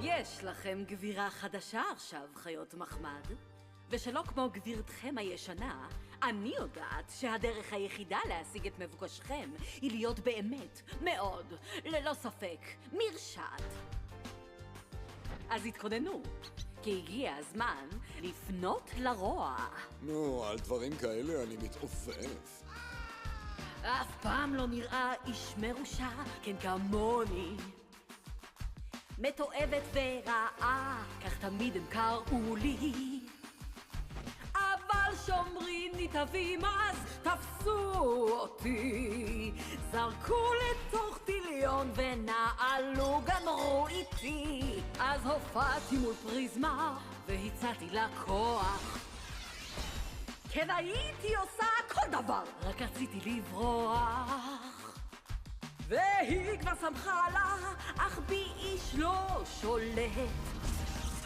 יש לכם גבירה חדשה עכשיו, חיות מחמד. ושלא כמו גבירתכם הישנה, אני יודעת שהדרך היחידה להשיג את מבוקשכם היא להיות באמת, מאוד, ללא ספק, מרשעת. אז התכוננו, כי הגיע הזמן לפנות לרוע. נו, על דברים כאלה אני מתעופף. אף פעם לא נראה איש מרושע, כן כמוני. מתועבת ורעה, כך תמיד הם קראו לי. אבל שומרים נתעבים אז תפסו אותי, זרקו לתוך טיליון ונעלו גמרו איתי. אז הופעתי מול פריזמה והצעתי לה כוח, כן הייתי עושה כל דבר, רק רציתי לברוח. והיא כבר שמחה לה, אך בי איש לא שולט.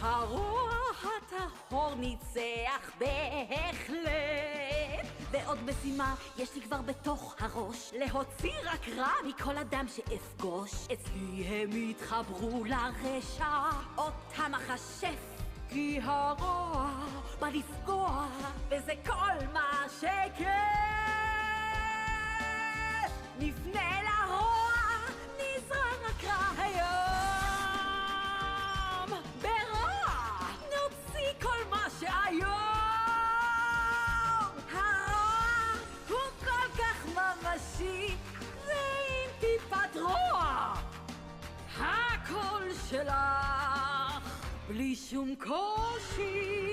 הרוע הטהור ניצח בהחלט. ועוד משימה יש לי כבר בתוך הראש, להוציא רק רע מכל אדם שאפגוש. אצלי הם יתחברו לרשע, אותם אכשף, כי הרוע בא לפגוע, וזה כל מה שכן. נפנה לרוע, נזרע רק רע היום. ברוע נוציא כל מה שהיום. הרוע הוא כל כך ממשי, ועם טיפת רוע הכל שלך בלי שום קושי.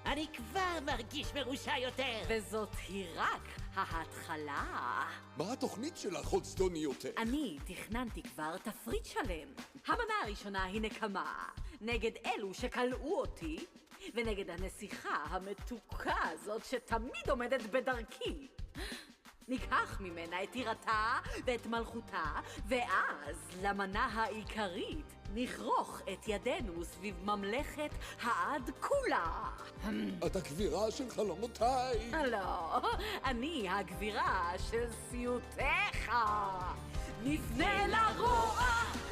אני כבר מרגיש מרושע יותר. וזאת היא רק ההתחלה. מה התוכנית שלך, עוד זדוני יותר? אני תכננתי כבר תפריט שלם. המנה הראשונה היא נקמה, נגד אלו שקלעו אותי, ונגד הנסיכה המתוקה הזאת שתמיד עומדת בדרכי. ניקח ממנה את טירתה ואת מלכותה, ואז למנה העיקרית נכרוך את ידינו סביב ממלכת העד כולה. את הגבירה של חלומותיי. לא, אני הגבירה של סיוטיך. נפנה לרוע,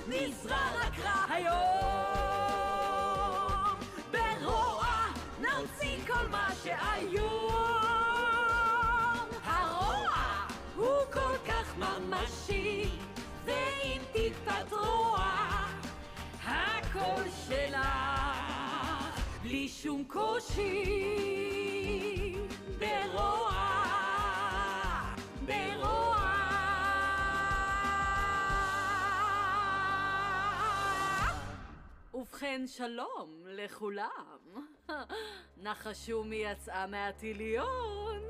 נזרע רק רע היום. ברוע נוציא כל מה שהיום. הרוע הוא כל כך ממשי, ועם טיפת רוע הכל שלך בלי שום קושי. ברוע, ברוע. ובכן שלום לכולם. נחשו מי יצאה מהטיליון?